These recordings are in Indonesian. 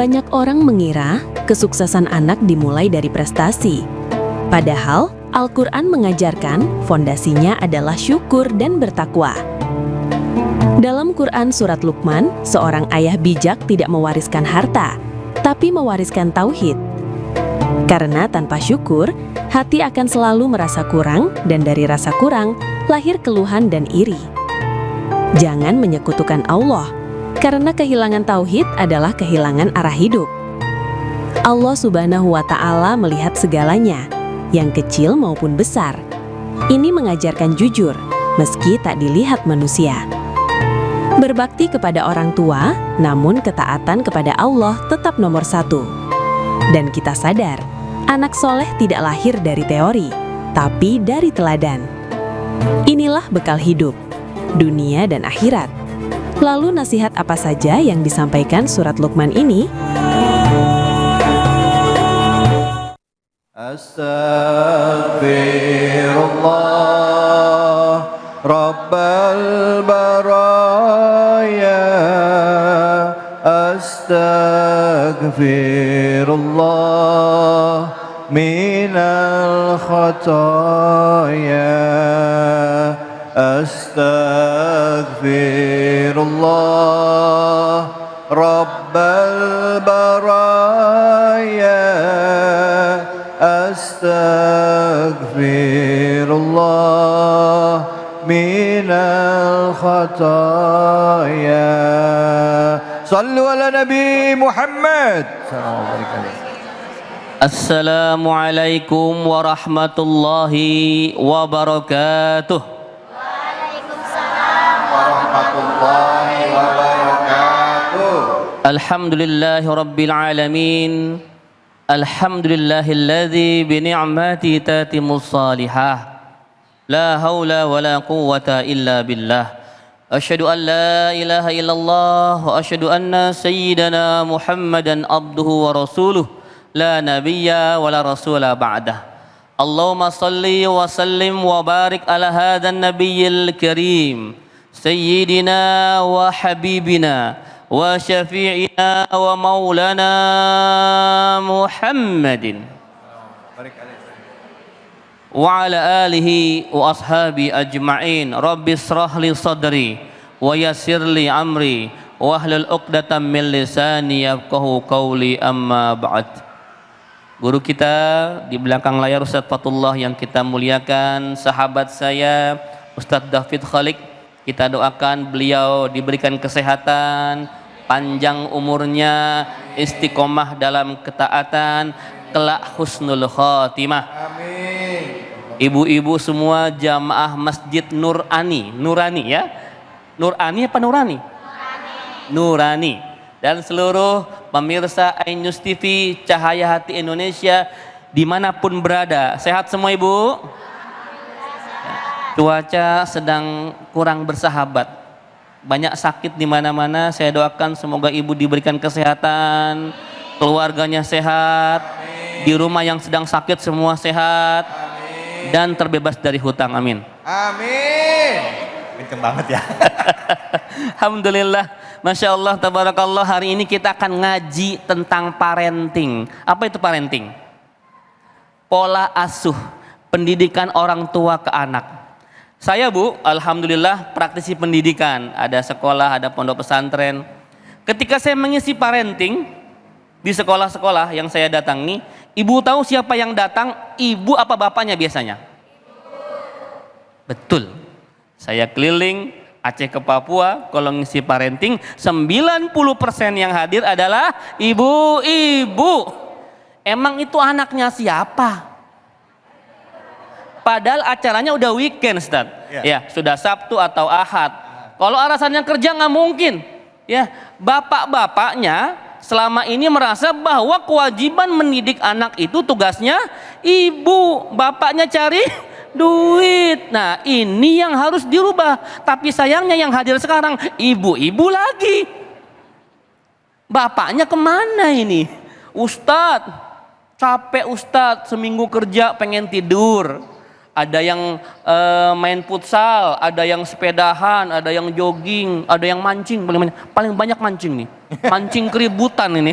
Banyak orang mengira kesuksesan anak dimulai dari prestasi. Padahal Al-Quran mengajarkan fondasinya adalah syukur dan bertakwa. Dalam Quran Surat Luqman, seorang ayah bijak tidak mewariskan harta, tapi mewariskan tauhid. Karena tanpa syukur, hati akan selalu merasa kurang, dan dari rasa kurang, lahir keluhan dan iri. Jangan menyekutukan Allah, karena kehilangan tauhid adalah kehilangan arah hidup. Allah Subhanahu wa Ta'ala melihat segalanya, yang kecil maupun besar. Ini mengajarkan jujur, meski tak dilihat manusia. Berbakti kepada orang tua, namun ketaatan kepada Allah tetap nomor satu. Dan kita sadar, anak soleh tidak lahir dari teori, tapi dari teladan. Inilah bekal hidup, dunia dan akhirat. Lalu nasihat apa saja yang disampaikan surat Luqman ini? Astaghfirullah Rabbal baraya, astaghfirullah minal khataya, astaghfirullah Rabbal baraya, astaghfirullah minal khataya. Sallu ala Nabi Muhammad. Assalamualaikum warahmatullahi wabarakatuh. Waalaikumsalam warahmatullahi wabarakatuh. Alhamdulillahi rabbil alamin. Alhamdulillahilladzi bi ni'mati tatimmus salihah. La haula wala quwwata illa billah. Asyhadu an la ilaha illallah wa asyhadu anna sayyidana Muhammadan abduhu wa rasuluh. La nabiyya wa la rasula ba'dah. Allahumma salli wa sallim wa barik ala hadzal nabiyyil karim sayyidina wa habibina wa syafi'ina wa maulana Muhammadin wa ala alihi wa ashabi ajma'in. Rabbi israh li sadri wa yassir li amri wa hlul 'uqdatam min lisani yafqahu qawli, amma ba'd. Guru kita di belakang layar Ustadz Fatullah yang kita muliakan, sahabat saya Ustadz David Khalik, kita doakan beliau diberikan kesehatan, panjang umurnya, istiqomah dalam ketaatan, kelak husnul khotimah. Amin. Ibu-ibu semua jamaah Masjid Nurani ya? Nurani apa Nurani? Nurani. Dan seluruh pemirsa iNews TV, Cahaya Hati Indonesia, dimanapun berada. Sehat semua ibu? Cuaca sedang kurang bersahabat, banyak sakit di mana-mana. Saya doakan semoga ibu diberikan kesehatan, keluarganya sehat, di rumah yang sedang sakit semua sehat, dan terbebas dari hutang. Amin. Amin. Kenceng banget ya. Alhamdulillah, Masya Allah, tabarakallah. Hari ini kita akan ngaji tentang parenting. Apa itu parenting? Pola asuh, pendidikan orang tua ke anak. Saya bu, alhamdulillah praktisi pendidikan. Ada sekolah, ada pondok pesantren. Ketika saya mengisi parenting di sekolah-sekolah yang saya datangi, ibu tahu siapa yang datang? Ibu apa bapaknya biasanya? Betul. Saya keliling Aceh ke Papua, kalau ngisi parenting 90% yang hadir adalah ibu-ibu. Emang itu anaknya siapa? Padahal acaranya udah weekend, Ustaz. Ya, sudah Sabtu atau Ahad. Kalau alasannya kerja nggak mungkin. Ya, bapak-bapaknya selama ini merasa bahwa kewajiban mendidik anak itu tugasnya ibu, bapaknya cari duit. Nah, ini yang harus dirubah. Tapi sayangnya yang hadir sekarang ibu-ibu lagi. Bapaknya kemana ini? Ustadz, capek Ustadz, seminggu kerja pengen tidur. ada yang main futsal, ada yang sepedahan, ada yang jogging, ada yang mancing, paling banyak mancing nih, mancing keributan ini.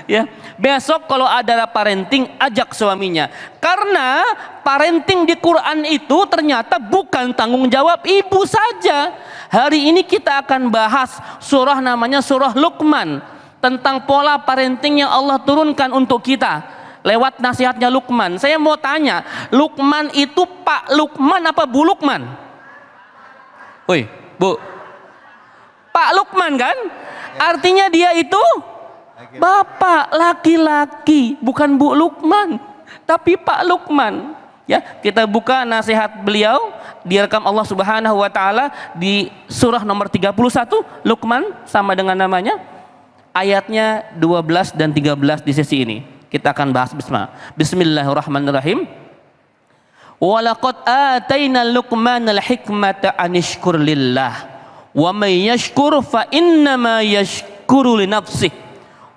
Ya, besok kalau ada parenting ajak suaminya, karena parenting di Quran itu ternyata bukan tanggung jawab ibu saja. Hari ini kita akan bahas surah namanya surah Luqman, tentang pola parenting yang Allah turunkan untuk kita lewat nasihatnya Luqman. Saya mau tanya, Luqman itu Pak Luqman apa Bu Luqman? Woi, Bu. Pak Luqman kan? Artinya dia itu bapak laki-laki, bukan Bu Luqman, tapi Pak Luqman. Ya, kita buka nasihat beliau direkam Allah Subhanahu wa taala di surah nomor 31 Luqman, sama dengan namanya. Ayatnya 12 dan 13 di sesi ini. Kita akan bahas Bismillahirrahmanirrahim. Walaqad ataina Luqmanal hikmata anishkur lillah wa may yashkur fa innama yashkuru li nafsihi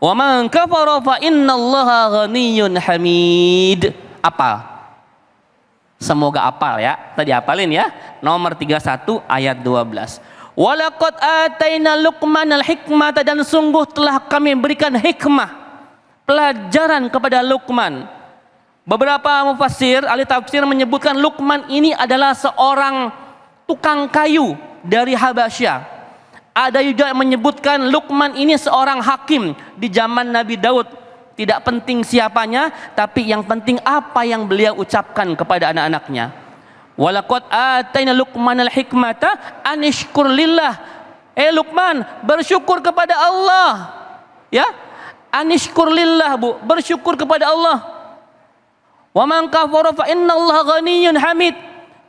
wa man kafara fa innallaha ghaniyyun hamid. Apa? Semoga apal ya. Tadi apalin ya. Nomor 31 ayat 12. Walaqad ataina Luqmanal hikmata, dan sungguh telah kami berikan hikmah, pelajaran kepada Luqman. Beberapa mufassir, ahli tafsir menyebutkan Luqman ini adalah seorang tukang kayu dari Habasyah. Ada juga yang menyebutkan Luqman ini seorang hakim di zaman Nabi Daud. Tidak penting siapanya, tapi yang penting apa yang beliau ucapkan kepada anak-anaknya. Walaqad ataina Luqmanal hikmata anishkur lillah. Luqman, bersyukur kepada Allah. Ya, anishkur lillah, Bu, bersyukur kepada Allah. Wa man kafara fa innallaha ghaniyyun hamid.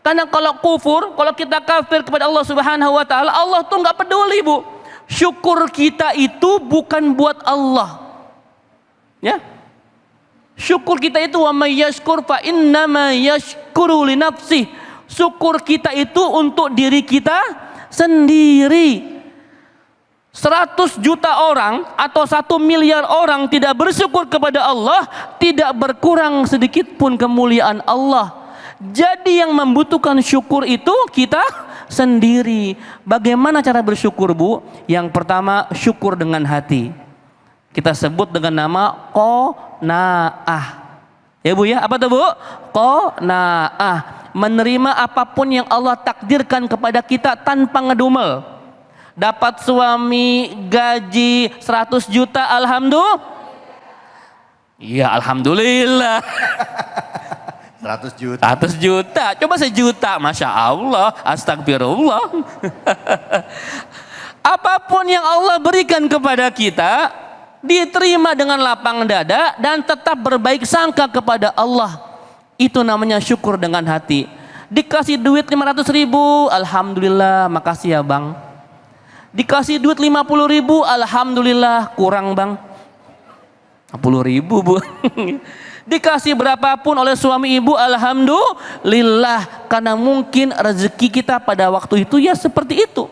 Karena kalau kufur, kalau kita kafir kepada Allah Subhanahu wa taala, Allah tuh nggak peduli, Bu. Syukur kita itu bukan buat Allah. Ya. Syukur kita itu wa may yashkur fa innama yashkuru li nafsihi. Syukur kita itu untuk diri kita sendiri. 100 juta orang atau 1 miliar orang tidak bersyukur kepada Allah, tidak berkurang sedikit pun kemuliaan Allah. Jadi yang membutuhkan syukur itu kita sendiri. Bagaimana cara bersyukur, Bu? Yang pertama, syukur dengan hati. Kita sebut dengan nama qanaah. Ya Bu ya, apa tuh Bu? Qanaah. Menerima apapun yang Allah takdirkan kepada kita tanpa ngedumel. Dapat suami gaji 100 juta, alhamdulillah. Iya, alhamdulillah. 100 juta. 100 juta, coba sejuta, Masya Allah, astagfirullah. Apapun yang Allah berikan kepada kita, diterima dengan lapang dada dan tetap berbaik sangka kepada Allah. Itu namanya syukur dengan hati. Dikasih duit 500 ribu, alhamdulillah, makasih ya bang. Dikasih duit 50 ribu, alhamdulillah, kurang bang. 10 ribu Bu. Dikasih berapapun oleh suami ibu, alhamdulillah, karena mungkin rezeki kita pada waktu itu ya seperti itu.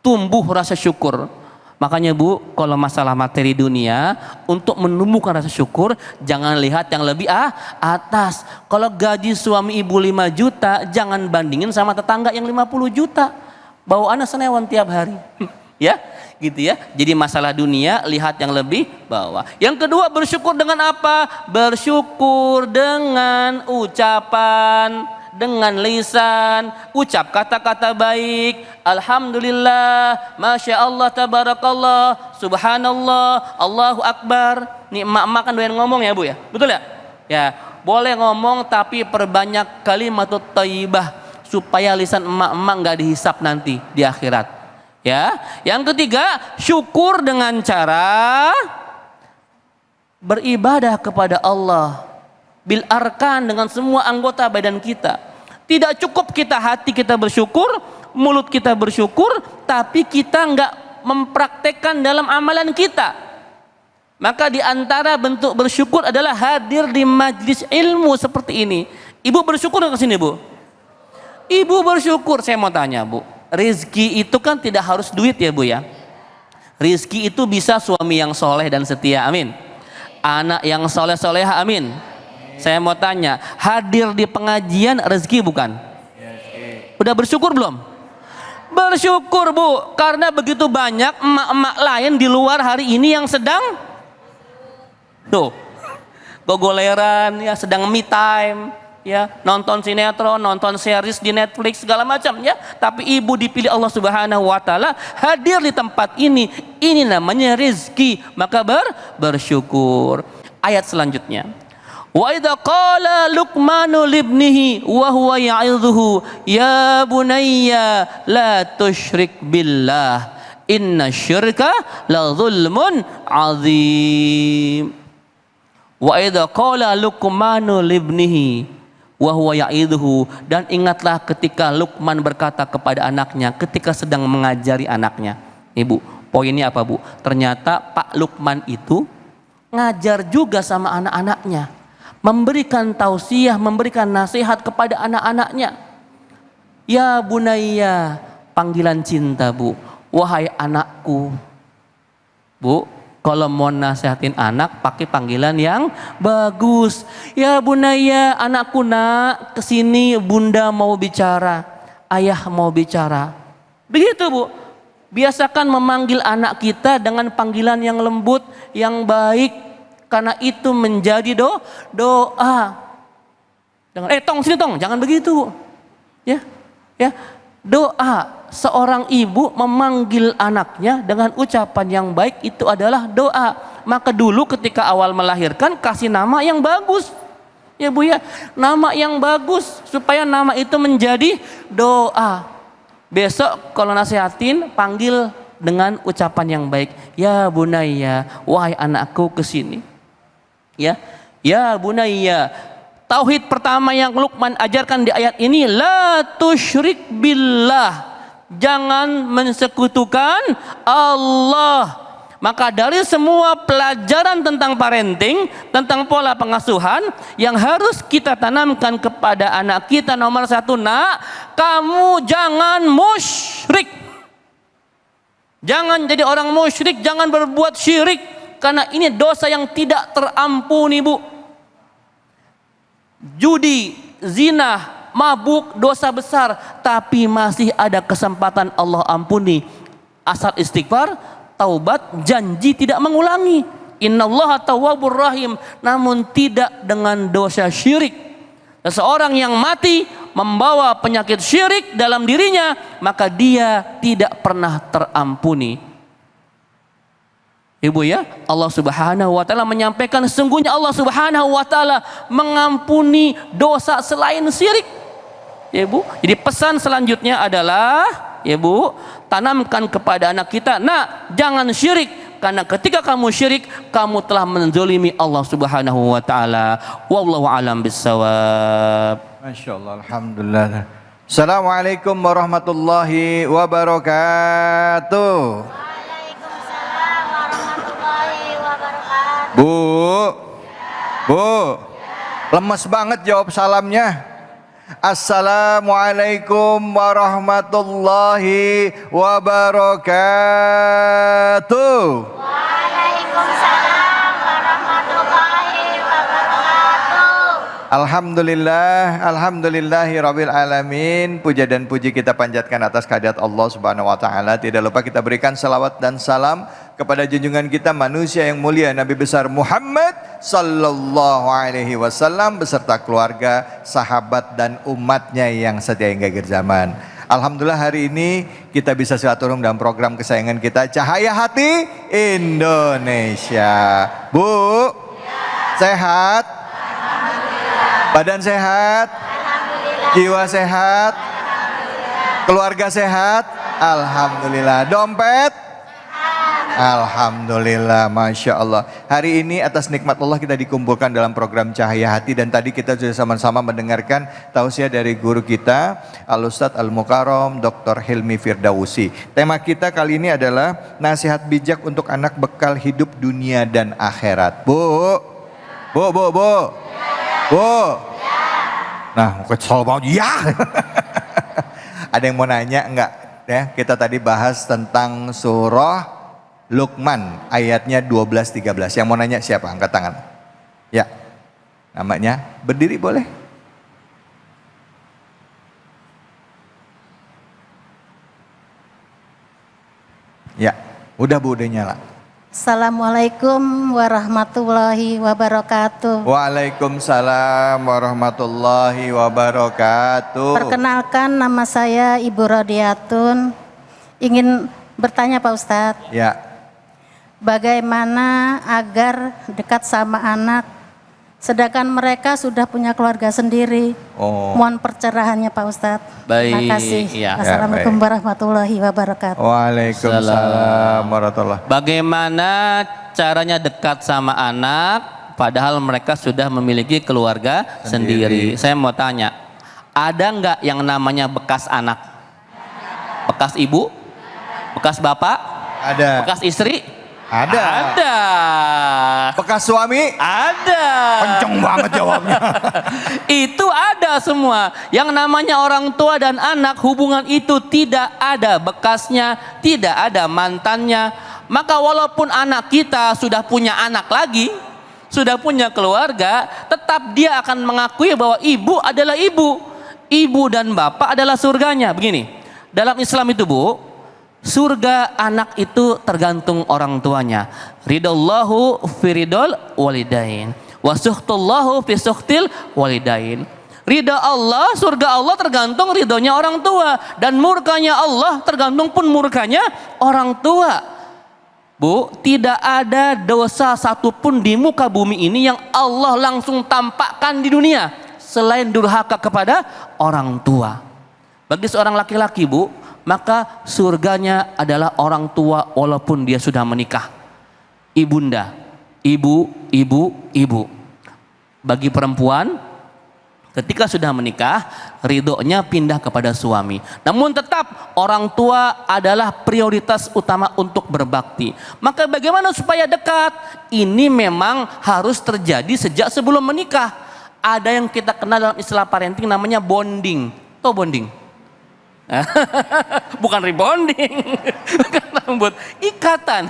Tumbuh rasa syukur. Makanya Bu, kalau masalah materi dunia, untuk menumbuhkan rasa syukur, jangan lihat yang lebih atas. Kalau gaji suami ibu 5 juta, jangan bandingin sama tetangga yang 50 juta. Bawaannya senewan tiap hari. Ya, gitu ya. Jadi masalah dunia, lihat yang lebih bawah. Yang kedua, bersyukur dengan apa? Bersyukur dengan ucapan, dengan lisan, ucap kata-kata baik. Alhamdulillah, Masya Allah, Tabarakallah, Subhanallah, Allahu Akbar. Nih emak-emak kan doyan ngomong ya Bu ya, betul ya? Ya, boleh ngomong tapi perbanyak kalimatut thayyibah supaya lisan emak-emak nggak dihisap nanti di akhirat. Ya, yang ketiga, syukur dengan cara beribadah kepada Allah bil arkan, dengan semua anggota badan kita. Tidak cukup kita hati kita bersyukur, mulut kita bersyukur, tapi kita nggak mempraktekkan dalam amalan kita. Maka di antara bentuk bersyukur adalah hadir di majlis ilmu seperti ini. Ibu bersyukur ke sini Bu? Ibu bersyukur. Saya mau tanya Bu, rizki itu kan tidak harus duit ya Bu ya. Rizki itu bisa suami yang soleh dan setia, amin. Anak yang soleh soleha, amin. Saya mau tanya, hadir di pengajian rezeki bukan? Udah bersyukur belum? Bersyukur Bu, karena begitu banyak emak-emak lain di luar hari ini yang sedang tuh gogoleran ya, sedang me time ya, nonton sinetron, nonton series di Netflix segala macam ya. Tapi ibu dipilih Allah Subhanahu wa taala hadir di tempat ini. Ini namanya rezeki, maka bersyukur. Ayat selanjutnya. Wa idza qala Luqmanu libnihi wa huwa ya'idhuhu ya bunayya la tusyrik billah inna syirka la zulmun azim. Wa idza qala Luqmanu libnihi wa huwa ya'idhuhu, dan ingatlah ketika Luqman berkata kepada anaknya ketika sedang mengajari anaknya. Ibu, poinnya apa Bu? Ternyata Pak Luqman itu ngajar juga sama anak-anaknya, memberikan tausiah, memberikan nasihat kepada anak-anaknya. Ya bunayya, panggilan cinta Bu, wahai anakku. Bu, kalau mau nasihatin anak pakai panggilan yang bagus. Ya bunayya, anakku nak, kesini bunda mau bicara, ayah mau bicara. Begitu Bu. Biasakan memanggil anak kita dengan panggilan yang lembut, yang baik, karena itu menjadi doa. Jangan, tong sini tong, jangan begitu. Ya, ya, doa. Seorang ibu memanggil anaknya dengan ucapan yang baik itu adalah doa. Maka dulu ketika awal melahirkan kasih nama yang bagus. Ya Bu ya, nama yang bagus supaya nama itu menjadi doa. Besok kalau nasihatin panggil dengan ucapan yang baik. Ya bunayya, wahai anakku kesini. Ya, ya bunayya. Tauhid pertama yang Luqman ajarkan di ayat ini, la tusyrik billah. Jangan mensekutukan Allah. Maka dari semua pelajaran tentang parenting, tentang pola pengasuhan yang harus kita tanamkan kepada anak kita, nomor satu, nak, kamu jangan musyrik. Jangan jadi orang musyrik, jangan berbuat syirik, karena ini dosa yang tidak terampuni Bu. Judi, zina, mabuk, dosa besar, tapi masih ada kesempatan Allah ampuni. Asal istighfar, taubat, janji tidak mengulangi. Innallaha tawwabur rahim, namun tidak dengan dosa syirik. Seseorang yang mati membawa penyakit syirik dalam dirinya, maka dia tidak pernah terampuni. Ibu ya, Allah Subhanahu wa taala menyampaikan sesungguhnya Allah Subhanahu wa taala mengampuni dosa selain syirik. Ya Bu, jadi pesan selanjutnya adalah, ya Bu, tanamkan kepada anak kita, nah jangan syirik, karena ketika kamu syirik kamu telah menzalimi Allah Subhanahu wa taala. Wallahu alam bissawab. Masyaallah, alhamdulillah. Assalamualaikum warahmatullahi wabarakatuh. Waalaikumsalam warahmatullahi wabarakatuh. Bu, lemes banget jawab salamnya. Assalamualaikum warahmatullahi wabarakatuh. Waalaikumsalam warahmatullahi wabarakatuh. Alhamdulillahirabbil alamin. Puja dan puji kita panjatkan atas kehadirat Allah Subhanahu wa taala. Tidak lupa kita berikan salawat dan salam kepada junjungan kita manusia yang mulia Nabi besar Muhammad sallallahu alaihi wasallam beserta keluarga, sahabat dan umatnya yang setia hingga akhir zaman. Alhamdulillah hari ini kita bisa silaturahmi dalam program kesayangan kita, Cahaya Hati Indonesia. Bu, sehat? Badan sehat? Jiwa sehat? Keluarga sehat? Alhamdulillah. Dompet? Alhamdulillah, Masya Allah. Hari ini atas nikmat Allah kita dikumpulkan dalam program Cahaya Hati. Dan tadi kita sudah sama-sama mendengarkan tausiah dari guru kita Al-Ustadz Al-Mukarram Dr. Hilmi Firdausi. Tema kita kali ini adalah nasihat bijak untuk anak bekal hidup dunia dan akhirat. Bu. Nah, kesel banget. Ya. Ada yang mau nanya enggak? Ya, kita tadi bahas tentang surah Luqman ayatnya 12-13. Yang mau nanya siapa? Angkat tangan. Ya. Namanya berdiri boleh? Ya, udah Bu, udah nyala. Assalamualaikum warahmatullahi wabarakatuh. Waalaikumsalam warahmatullahi wabarakatuh. Perkenalkan, nama saya Ibu Rodiatun. Ingin bertanya Pak Ustadz, Ya, bagaimana agar dekat sama anak sedangkan mereka sudah punya keluarga sendiri? oh. Mohon percerahannya Pak Ustadz. Terima Baik, kasih. ya. Assalamualaikum baik. warahmatullahi wabarakatuh. Waalaikumsalam warahmatullahi. Bagaimana caranya dekat sama anak padahal mereka sudah memiliki keluarga sendiri? Saya mau tanya, ada nggak yang namanya bekas anak? Bekas ibu? Bekas bapak? Ada. Bekas istri? Ada. Ada. Bekas suami? Ada. Kenceng banget jawabnya. Itu ada semua. Yang namanya orang tua dan anak, hubungan itu tidak ada bekasnya, tidak ada mantannya. Maka walaupun anak kita sudah punya anak lagi, sudah punya keluarga, tetap dia akan mengakui bahwa ibu adalah ibu. Ibu dan bapak adalah surganya. Begini, dalam Islam itu Bu, surga anak itu tergantung orang tuanya. Ridallahu fi ridal walidain wa suhtullahu fi suhtil walidain. Ridha Allah, surga Allah tergantung ridhonya orang tua, dan murkanya Allah tergantung pun murkanya orang tua. Bu, tidak ada dosa satupun di muka bumi ini yang Allah langsung tampakkan di dunia selain durhaka kepada orang tua. Bagi seorang laki-laki Bu, maka surganya adalah orang tua walaupun dia sudah menikah. Ibunda, ibu. Bagi perempuan, ketika sudah menikah, ridhonya pindah kepada suami. Namun tetap orang tua adalah prioritas utama untuk berbakti. Maka bagaimana supaya dekat? Ini memang harus terjadi sejak sebelum menikah. Ada yang kita kenal dalam istilah parenting namanya bonding. Tahu bonding? Bukan rebonding, bukan rambut, ikatan,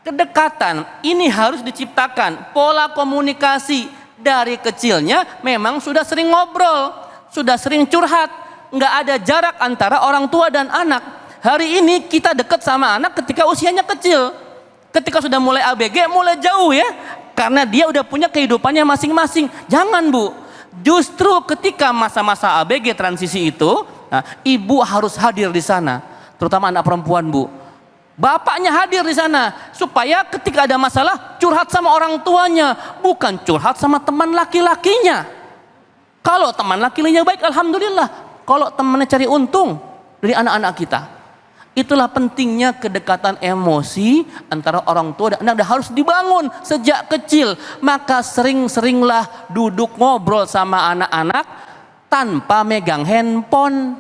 kedekatan. Ini harus diciptakan. Pola komunikasi dari kecilnya memang sudah sering ngobrol, sudah sering curhat. Nggak ada jarak antara orang tua dan anak. Hari ini kita dekat sama anak ketika usianya kecil. Ketika sudah mulai ABG, mulai jauh ya, karena dia udah punya kehidupannya masing-masing. Jangan Bu, justru ketika masa-masa ABG transisi itu, nah, ibu harus hadir di sana, terutama anak perempuan Bu. Bapaknya hadir di sana supaya ketika ada masalah curhat sama orang tuanya, bukan curhat sama teman laki-lakinya. Kalau teman laki-lakinya baik, alhamdulillah. Kalau temannya cari untung dari anak-anak kita. Itulah pentingnya kedekatan emosi antara orang tua dan anak, harus dibangun sejak kecil. Maka sering-seringlah duduk ngobrol sama anak-anak tanpa megang handphone.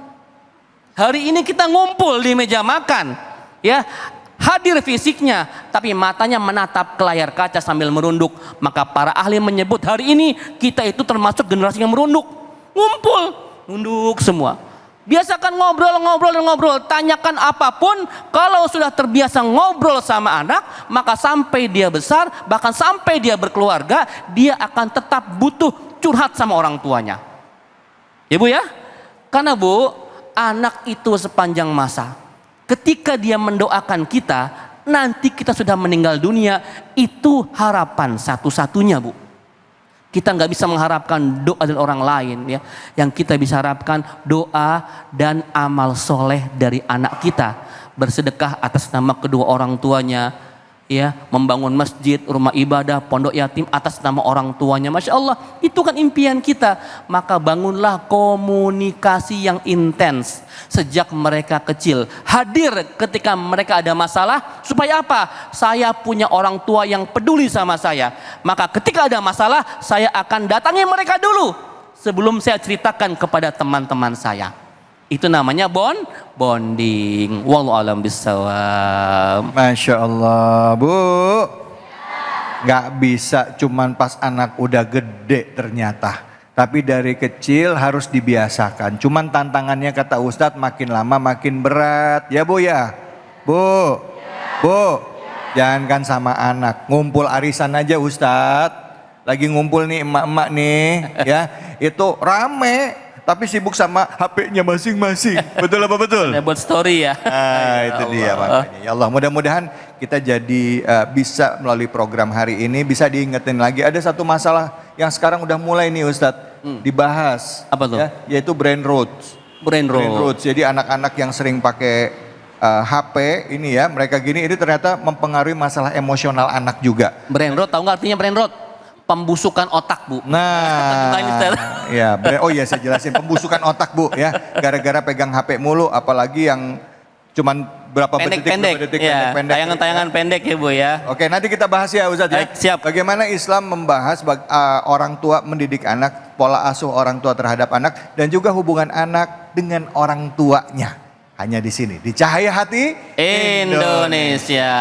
Hari ini kita ngumpul di meja makan, ya, hadir fisiknya, tapi matanya menatap ke layar kaca sambil merunduk. Maka para ahli menyebut hari ini kita itu termasuk generasi yang merunduk. Ngumpul, nunduk semua. Biasakan ngobrol. Tanyakan apapun. Kalau sudah terbiasa ngobrol sama anak, maka sampai dia besar, bahkan sampai dia berkeluarga, dia akan tetap butuh curhat sama orang tuanya. Ya Bu ya, karena Bu, anak itu sepanjang masa, ketika dia mendoakan kita, nanti kita sudah meninggal dunia, itu harapan satu-satunya Bu. Kita nggak bisa mengharapkan doa dari orang lain ya. Yang kita bisa harapkan doa dan amal soleh dari anak kita, bersedekah atas nama kedua orang tuanya, ya, membangun masjid, rumah ibadah, pondok yatim atas nama orang tuanya. Masya Allah, itu kan impian kita. Maka bangunlah komunikasi yang intens sejak mereka kecil. Hadir ketika mereka ada masalah. Supaya apa? Saya punya orang tua yang peduli sama saya. Maka ketika ada masalah, saya akan datangi mereka dulu sebelum saya ceritakan kepada teman-teman saya. Itu namanya bonding. Wallahu a'lam bishawab. Masya Allah Bu, nggak bisa cuman pas anak udah gede ternyata, tapi dari kecil harus dibiasakan. Cuman tantangannya kata Ustadz makin lama makin berat ya Bu ya. Bu, jangankan sama anak, ngumpul arisan aja Ustadz, lagi ngumpul nih emak-emak nih ya, itu rame tapi sibuk sama HP-nya masing-masing. Betul apa betul? Ada buat story ya. Itu dia makanya. Ya Allah, mudah-mudahan kita jadi bisa melalui program hari ini bisa diingetin lagi. Ada satu masalah yang sekarang udah mulai nih Ustadz dibahas. Apa tuh? Ya, yaitu brain rot. Brain rot. Jadi anak-anak yang sering pakai HP ini ya, mereka gini ini ternyata mempengaruhi masalah emosional anak juga. Brain rot, tahu nggak artinya brain rot? Pembusukan otak, Bu. Nah, ya, oh iya saya jelasin pembusukan otak Bu ya, gara-gara pegang HP mulu, apalagi yang cuman berapa detik, ya, pendek. tayangan-tayangan pendek ya Bu ya. Oke, nanti kita bahas ya Ustadz ya. Baik, siap. Bagaimana Islam membahas orang tua mendidik anak, pola asuh orang tua terhadap anak, dan juga hubungan anak dengan orang tuanya. Hanya di sini, di Cahaya Hati Indonesia.